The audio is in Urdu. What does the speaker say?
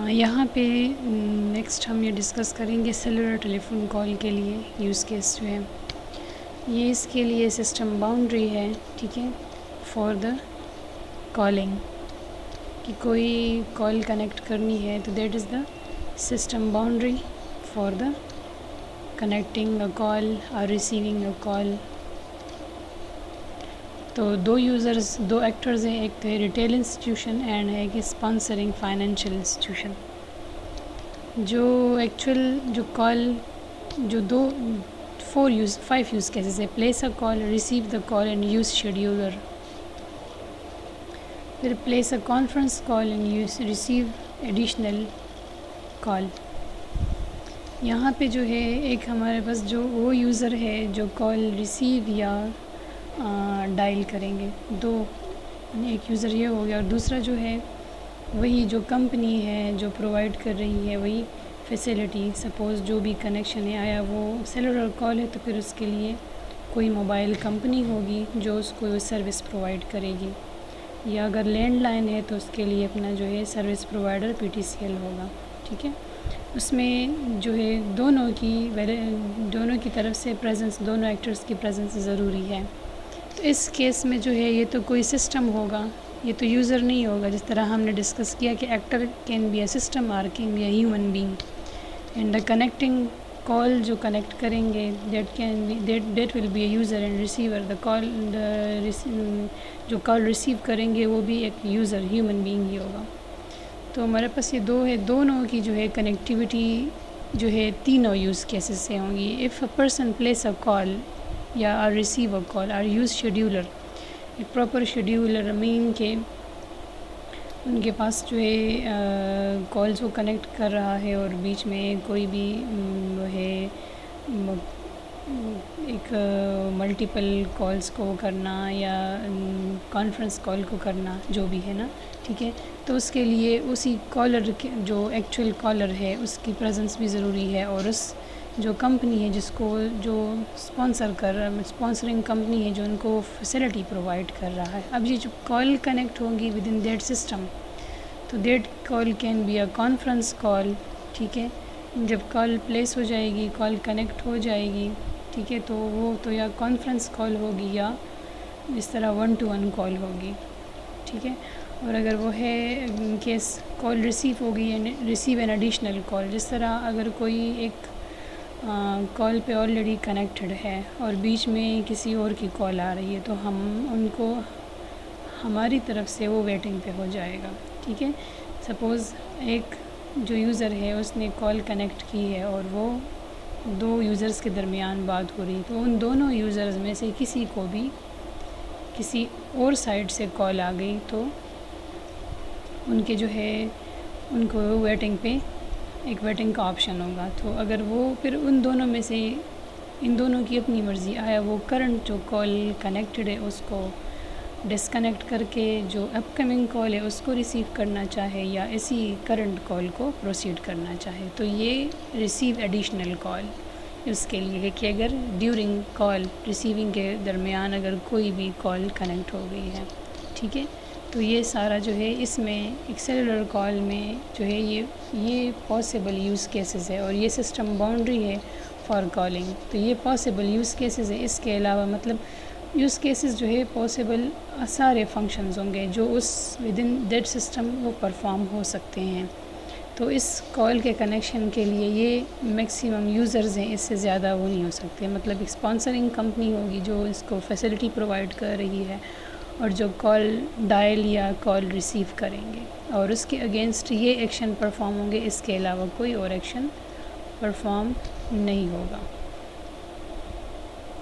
یہاں پہ نیکسٹ ہم یہ ڈسکس کریں گے سیلولر ٹیلی فون کال کے لیے یوز کیس جو ہے یہ اس کے لیے سسٹم باؤنڈری ہے، ٹھیک ہے، فار دا کالنگ، کہ کوئی کال کنیکٹ کرنی ہے تو that is the system boundary for the connecting a call اور ریسیونگ اے کال۔ تو دو یوزرز، دو ایکٹرز ہیں، ایک تو ہے ریٹیل انسٹیٹیوشن اینڈ ہے کہ اسپانسرنگ فائنینشیل انسٹیٹیوشن۔ جو کال جو فائیو یوز کیسز ہے: place a call, receive the call and use scheduler, پھر place a conference call and use receive additional call. یہاں پہ جو ہے ایک ہمارے پاس جو وہ یوزر ہے جو کال ریسیو یا ڈائل کریں گے، ایک یوزر یہ ہو گیا، اور دوسرا جو ہے وہی جو کمپنی ہے جو پرووائڈ کر رہی ہے وہی فیسلٹی، سپوز جو بھی کنیکشن ہے، آیا وہ سیلولر کال ہے تو پھر اس کے لیے کوئی موبائل کمپنی ہوگی جو اس کو سروس پرووائڈ کرے گی، یا اگر لینڈ لائن ہے تو اس کے لیے اپنا جو ہے سروس پرووائڈر PTCL ہوگا، ٹھیک ہے۔ اس میں جو ہے دونوں کی طرف سے پریزنس، دونوں ایکٹرز کی پریزنس ضروری ہے۔ تو اس کیس میں جو ہے یہ تو کوئی سسٹم ہوگا، یہ تو یوزر نہیں ہوگا، جس طرح ہم نے ڈسکس کیا کہ actor can be a system اور can be a human being, and the connecting call جو کنیکٹ کریں گے that will be a user and receiver, جو کال ریسیو کریں گے وہ بھی ایک یوزر ہیومن بینگ ہی ہوگا۔ تو ہمارے پاس یہ دو ہے، دونوں کی جو ہے کنیکٹیوٹی جو ہے تینوں یوز کیسز سے ہوں گی۔ If a person place a کال یا ریسیو اے کال اور یوز شیڈیولر، ایک پراپر شیڈیولر مین کہ ان کے پاس جو ہے کالز کو کنیکٹ کر رہا ہے اور بیچ میں کوئی بھی ہے ایک ملٹیپل کالز کو کرنا یا کانفرنس کال کو کرنا جو بھی ہے نا، ٹھیک ہے، تو اس کے لیے اسی کالر جو ایکچوئل کالر ہے اس کی پریزنس بھی ضروری ہے، اور اس جو کمپنی ہے جو اسپانسرنگ کمپنی ہے جو ان کو فیسلٹی پرووائڈ کر رہا ہے۔ اب یہ جو کال کنیکٹ ہوگی ود ان دیٹ سسٹم، تو that call can be a conference call, ٹھیک ہے۔ جب کال پلیس ہو جائے گی، کال کنیکٹ ہو جائے گی، ٹھیک ہے، تو وہ تو یا کانفرنس کال ہوگی یا اس طرح 1 to 1 کال ہوگی، ٹھیک ہے۔ اور اگر وہ ہے ان کیس کال ریسیو ہوگی، ریسیو این ایڈیشنل کال، جس طرح اگر کوئی ایک کال پہ آلریڈی کنیکٹڈ ہے اور بیچ میں کسی اور کی کال آ رہی ہے تو ہم ان کو ہماری طرف سے وہ ویٹنگ پہ ہو جائے گا، ٹھیک ہے۔ سپوز ایک جو یوزر ہے اس نے کال کنیکٹ کی ہے اور وہ دو یوزرز کے درمیان بات ہو رہی، تو ان دونوں یوزرز میں سے کسی کو بھی کسی اور سائڈ سے کال آ گئی تو ان کے جو ہے ان کو ویٹنگ پہ ایک ویٹنگ کا آپشن ہوگا۔ تو اگر وہ پھر ان دونوں میں سے ان دونوں کی اپنی مرضی، آیا وہ کرنٹ جو کال کنیکٹڈ ہے اس کو ڈسکنیکٹ کر کے جو اپ کمنگ کال ہے اس کو ریسیو کرنا چاہے یا اسی کرنٹ کال کو پروسیڈ کرنا چاہے، تو یہ ریسیو ایڈیشنل کال اس کے لیے ہے کہ اگر ڈیورنگ کال ریسیونگ کے درمیان اگر کوئی بھی کال کنیکٹ ہو گئی ہے، ٹھیک ہے۔ تو یہ سارا جو ہے اس میں ایک سیلولر کال میں جو ہے یہ پاسبل یوز کیسز ہے، اور یہ سسٹم باؤنڈری ہے فار کالنگ، تو یہ پاسبل یوز کیسز ہے۔ اس کے علاوہ مطلب یوز کیسز جو ہے پاسبل سارے فنکشنز ہوں گے جو اس ود ان دیٹ سسٹم وہ پرفارم ہو سکتے ہیں۔ تو اس کال کے کنیکشن کے لیے یہ میکسیمم یوزرز ہیں، اس سے زیادہ وہ نہیں ہو سکتے، مطلب ایک اسپانسرنگ کمپنی ہوگی جو اس کو فیسلٹی پرووائڈ کر رہی ہے، اور جو کال ڈائل یا کال ریسیو کریں گے اور اس کے اگینسٹ یہ ایکشن پرفارم ہوں گے، اس کے علاوہ کوئی اور ایکشن پرفارم نہیں ہوگا۔